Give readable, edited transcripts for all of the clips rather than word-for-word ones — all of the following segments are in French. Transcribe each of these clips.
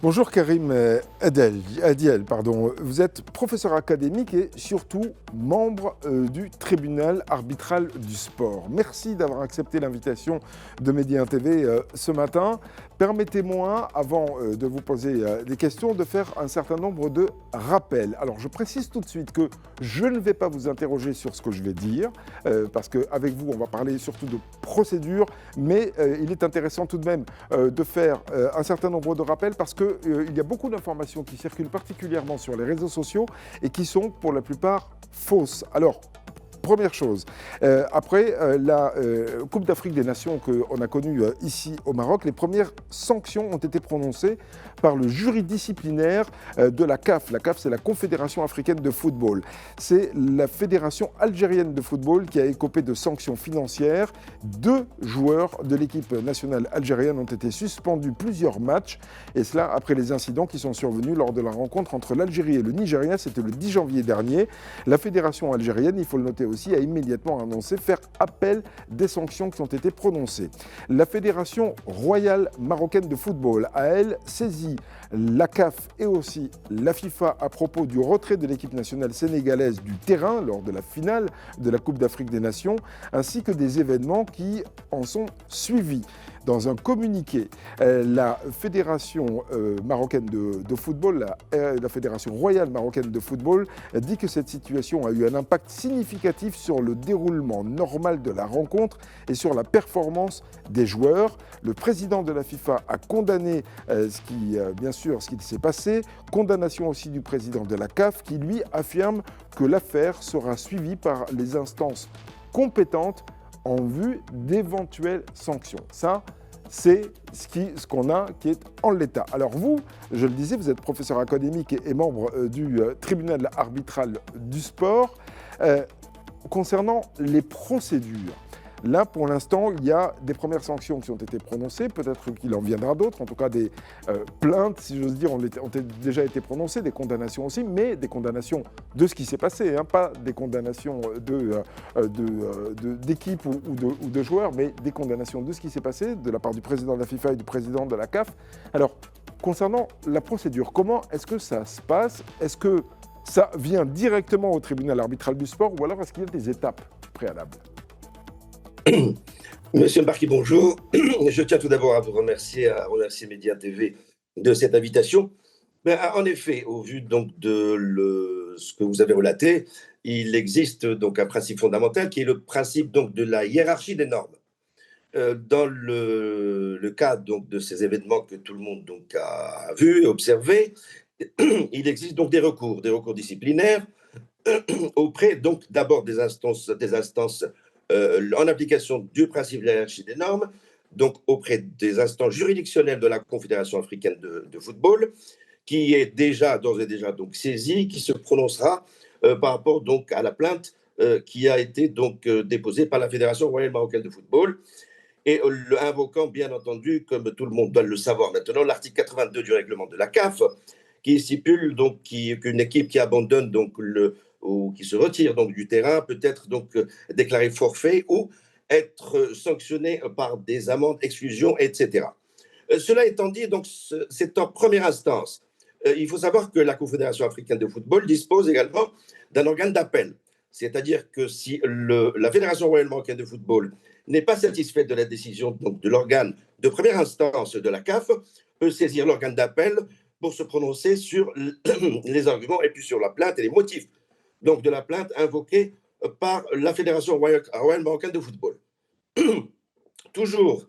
Bonjour Karim Adiel, pardon. Vous êtes professeur académique et surtout membre du tribunal arbitral du sport. Merci d'avoir accepté l'invitation de Média TV ce matin. Permettez-moi, avant de vous poser des questions, de faire un certain nombre de rappels. Alors je précise tout de suite que je ne vais pas vous interroger sur ce que je vais dire, parce qu'avec vous on va parler surtout de procédure, mais il est intéressant tout de même de faire un certain nombre de rappels parce qu'il y a beaucoup d'informations qui circulent particulièrement sur les réseaux sociaux et qui sont pour la plupart fausses. Alors, première chose, après la Coupe d'Afrique des Nations qu'on a connue ici au Maroc, les premières sanctions ont été prononcées par le jury disciplinaire de la CAF. La CAF, c'est la Confédération africaine de football. C'est la Fédération algérienne de football qui a écopé de sanctions financières. 2 joueurs de l'équipe nationale algérienne ont été suspendus plusieurs matchs, et cela après les incidents qui sont survenus lors de la rencontre entre l'Algérie et le Nigeria. C'était le 10 janvier dernier. La fédération algérienne, il faut le noter aussi, a immédiatement annoncé faire appel des sanctions qui ont été prononcées. La Fédération royale marocaine de football a, elle, saisi la CAF et aussi la FIFA à propos du retrait de l'équipe nationale sénégalaise du terrain lors de la finale de la Coupe d'Afrique des Nations, ainsi que des événements qui en sont suivis. Dans un communiqué, la Fédération marocaine de football, la Fédération royale marocaine de football, dit que cette situation a eu un impact significatif sur le déroulement normal de la rencontre et sur la performance des joueurs. Le président de la FIFA a condamné bien sûr ce qui s'est passé, condamnation aussi du président de la CAF qui lui affirme que l'affaire sera suivie par les instances compétentes en vue d'éventuelles sanctions. Ça, c'est ce qu'on a qui est en l'état. Alors vous, je le disais, vous êtes professeur académique et membre du tribunal arbitral du sport. Concernant les procédures, là, pour l'instant, il y a des premières sanctions qui ont été prononcées. Peut-être qu'il en viendra d'autres. En tout cas, des plaintes, si j'ose dire, ont déjà été prononcées, des condamnations aussi, mais des condamnations de ce qui s'est passé, hein, pas des condamnations d'équipes ou de joueurs, mais des condamnations de ce qui s'est passé de la part du président de la FIFA et du président de la CAF. Alors, concernant la procédure, comment est-ce que ça se passe ? Est-ce que ça vient directement au tribunal arbitral du sport ou alors est-ce qu'il y a des étapes préalables ? Monsieur Mbarki, bonjour. Je tiens tout d'abord à remercier Média TV de cette invitation. Mais en effet, au vu donc de ce que vous avez relaté, il existe donc un principe fondamental qui est le principe donc de la hiérarchie des normes. Dans le cas donc de ces événements que tout le monde donc a vu, observé, il existe donc des recours disciplinaires auprès donc d'abord des instances en application du principe de la hiérarchie des normes, donc auprès des instances juridictionnelles de la Confédération africaine de football, qui est d'ores et déjà donc saisie, qui se prononcera par rapport donc à la plainte qui a été donc déposée par la Fédération royale marocaine de football, et invoquant bien entendu, comme tout le monde doit le savoir maintenant, l'article 82 du règlement de la CAF, qui stipule donc qu'une équipe qui abandonne donc ou qui se retire donc du terrain peut être donc déclarée forfait ou être sanctionnée par des amendes, exclusions, etc. Cela étant dit, donc c'est en première instance. Il faut savoir que la Confédération africaine de football dispose également d'un organe d'appel. C'est-à-dire que si la Fédération royale marocaine de football n'est pas satisfaite de la décision donc, de l'organe de première instance de la CAF, peut saisir l'organe d'appel pour se prononcer sur les arguments et puis sur la plainte et les motifs donc, de la plainte invoquée par la Fédération royale marocaine de football. Toujours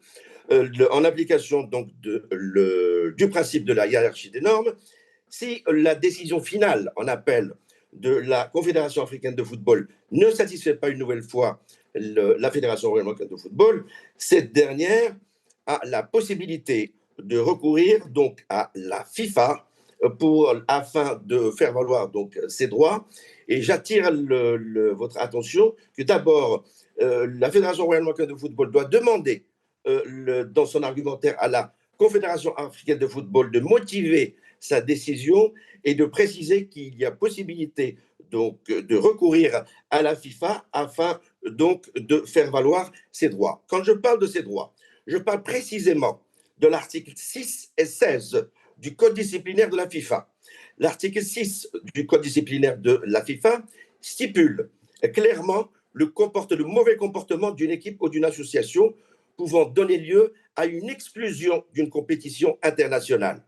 en application donc, du principe de la hiérarchie des normes, si la décision finale en appel de la Confédération africaine de football ne satisfait pas une nouvelle fois la Fédération royale marocaine de football, cette dernière a la possibilité de recourir donc à la FIFA afin de faire valoir donc ses droits. Et j'attire votre attention que d'abord, la Fédération royale marocaine de football doit demander dans son argumentaire à la Confédération africaine de football de motiver sa décision et de préciser qu'il y a possibilité donc de recourir à la FIFA afin donc de faire valoir ses droits. Quand je parle de ces droits, je parle précisément de l'article 6 et 16 du code disciplinaire de la FIFA. L'article 6 du code disciplinaire de la FIFA stipule clairement le mauvais comportement d'une équipe ou d'une association pouvant donner lieu à une exclusion d'une compétition internationale.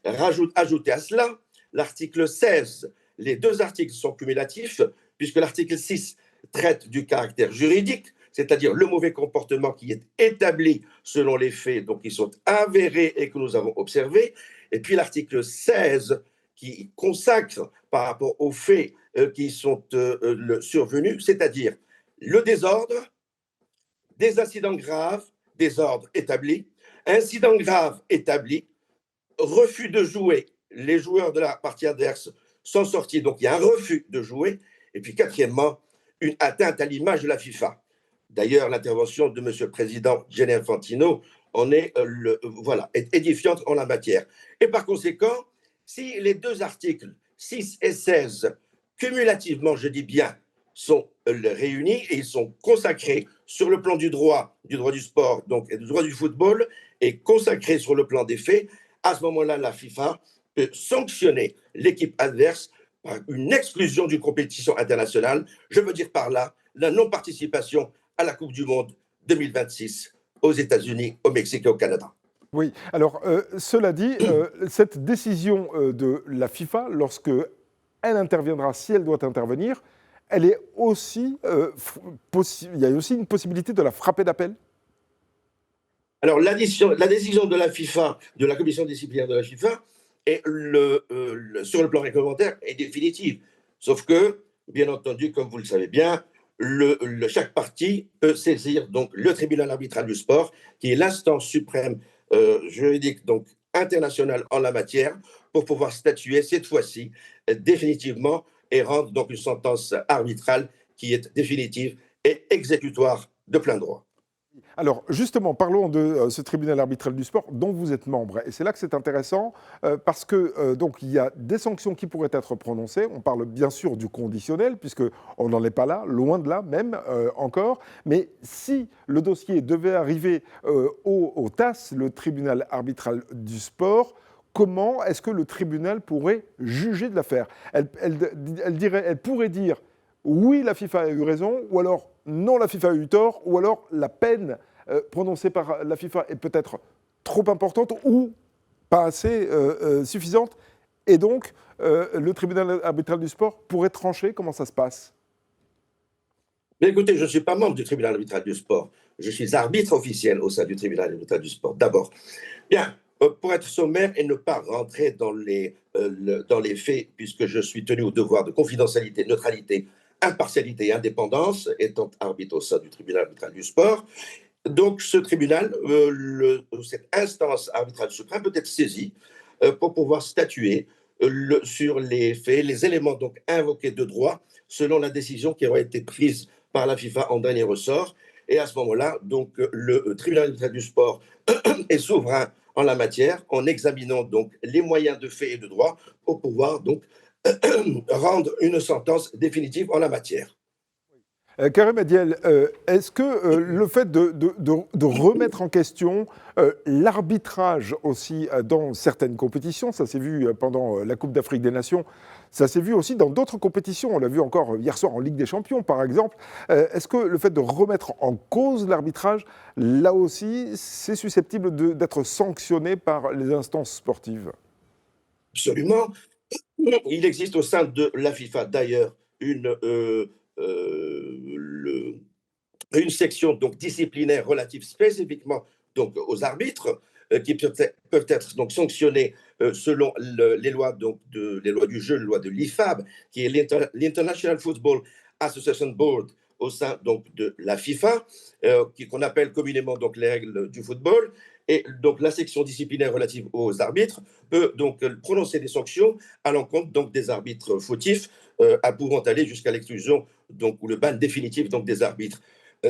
Ajoutez à cela l'article 16. Les deux articles sont cumulatifs puisque l'article 6 traite du caractère juridique, c'est-à-dire le mauvais comportement qui est établi selon les faits donc qui sont avérés et que nous avons observés. Et puis l'article 16 qui consacre par rapport aux faits qui sont survenus, c'est-à-dire le désordre, des incidents graves, désordre établi, incident grave établi, refus de jouer, les joueurs de la partie adverse sont sortis, donc il y a un refus de jouer, et puis quatrièmement, une atteinte à l'image de la FIFA. D'ailleurs, l'intervention de M. le Président Gianni Infantino en est, est édifiante en la matière. Et par conséquent, si les deux articles 6 et 16, cumulativement, je dis bien, sont réunis et ils sont consacrés sur le plan du droit du sport donc, et du droit du football, et consacrés sur le plan des faits, à ce moment-là, la FIFA peut sanctionner l'équipe adverse par une exclusion d'une compétition internationale. Je veux dire par là la non-participation à la Coupe du Monde 2026 aux États-Unis, au Mexique et au Canada. Oui, alors cela dit, cette décision de la FIFA, lorsque elle interviendra, si elle doit intervenir, elle est aussi, il y a aussi une possibilité de la frapper d'appel? Alors, la décision de la FIFA, de la commission disciplinaire de la FIFA, est sur le plan réglementaire, est définitive. Sauf que, bien entendu, comme vous le savez bien, chaque partie peut saisir donc, le tribunal arbitral du sport, qui est l'instance suprême juridique donc, internationale en la matière, pour pouvoir statuer cette fois-ci définitivement et rendre donc une sentence arbitrale qui est définitive et exécutoire de plein droit. Alors justement, parlons de ce tribunal arbitral du sport dont vous êtes membre. Et c'est là que c'est intéressant parce que donc il y a des sanctions qui pourraient être prononcées. On parle bien sûr du conditionnel puisqu'on n'en est pas là, loin de là même encore. Mais si le dossier devait arriver au TAS, le tribunal arbitral du sport, comment est-ce que le tribunal pourrait juger de l'affaire? Elle pourrait dire oui, la FIFA a eu raison, ou alors non, la FIFA a eu tort, ou alors la peine prononcée par la FIFA est peut-être trop importante ou pas assez suffisante, et donc le tribunal arbitral du sport pourrait trancher. Comment ça se passe? Mais écoutez, je ne suis pas membre du tribunal arbitral du sport. Je suis arbitre officiel au sein du tribunal arbitral du sport, d'abord. Bien, pour être sommaire et ne pas rentrer dans les faits, puisque je suis tenu au devoir de confidentialité, neutralité, impartialité et indépendance, étant arbitre au sein du tribunal arbitral du sport. Donc, ce tribunal, cette instance arbitrale suprême peut être saisie pour pouvoir statuer sur les faits, les éléments donc invoqués de droit, selon la décision qui aura été prise par la FIFA en dernier ressort. Et à ce moment-là, donc, le tribunal arbitral du sport est souverain en la matière, en examinant donc les moyens de fait et de droit pour pouvoir donc rendre une sentence définitive en la matière. Karim Adiel, est-ce que le fait de remettre en question l'arbitrage aussi dans certaines compétitions, ça s'est vu pendant la Coupe d'Afrique des Nations, ça s'est vu aussi dans d'autres compétitions, on l'a vu encore hier soir en Ligue des Champions par exemple, est-ce que le fait de remettre en cause l'arbitrage, là aussi, c'est susceptible d'être sanctionné par les instances sportives? Absolument. Il existe au sein de la FIFA d'ailleurs une section donc, disciplinaire relative spécifiquement donc, aux arbitres qui peuvent être donc, sanctionnés selon les lois, donc, les lois du jeu, les lois de l'IFAB, qui est l'International Football Association Board au sein donc, de la FIFA, qu'on appelle communément donc, les règles du football. Et donc la section disciplinaire relative aux arbitres peut donc prononcer des sanctions à l'encontre donc des arbitres fautifs, pouvant aller jusqu'à l'exclusion donc ou le ban définitif donc des arbitres.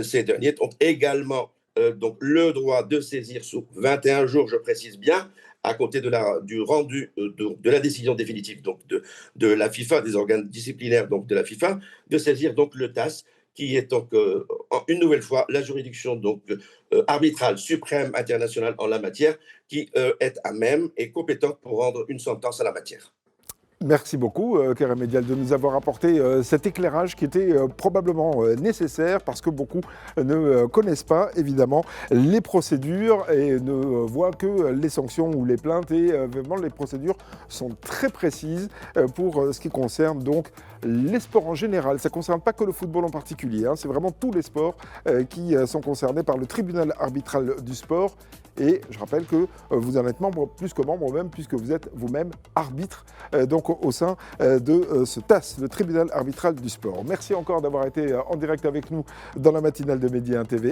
Ces derniers ont également donc le droit de saisir sous 21 jours, je précise bien, à compter du rendu de la décision définitive donc de la FIFA, des organes disciplinaires donc de la FIFA, de saisir donc le TAS qui est donc une nouvelle fois la juridiction donc arbitrale suprême internationale en la matière, qui est à même et compétente pour rendre une sentence en la matière. Merci beaucoup, Kérem Medial, de nous avoir apporté cet éclairage qui était probablement nécessaire parce que beaucoup ne connaissent pas, évidemment, les procédures et ne voient que les sanctions ou les plaintes. Et vraiment, les procédures sont très précises pour ce qui concerne donc les sports en général. Ça ne concerne pas que le football en particulier, hein. C'est vraiment tous les sports qui sont concernés par le tribunal arbitral du sport. Et je rappelle que vous en êtes membre, plus que membre même, puisque vous êtes vous-même arbitre donc au sein de ce TAS, le tribunal arbitral du sport. Merci encore d'avoir été en direct avec nous dans la matinale de Média 1 TV.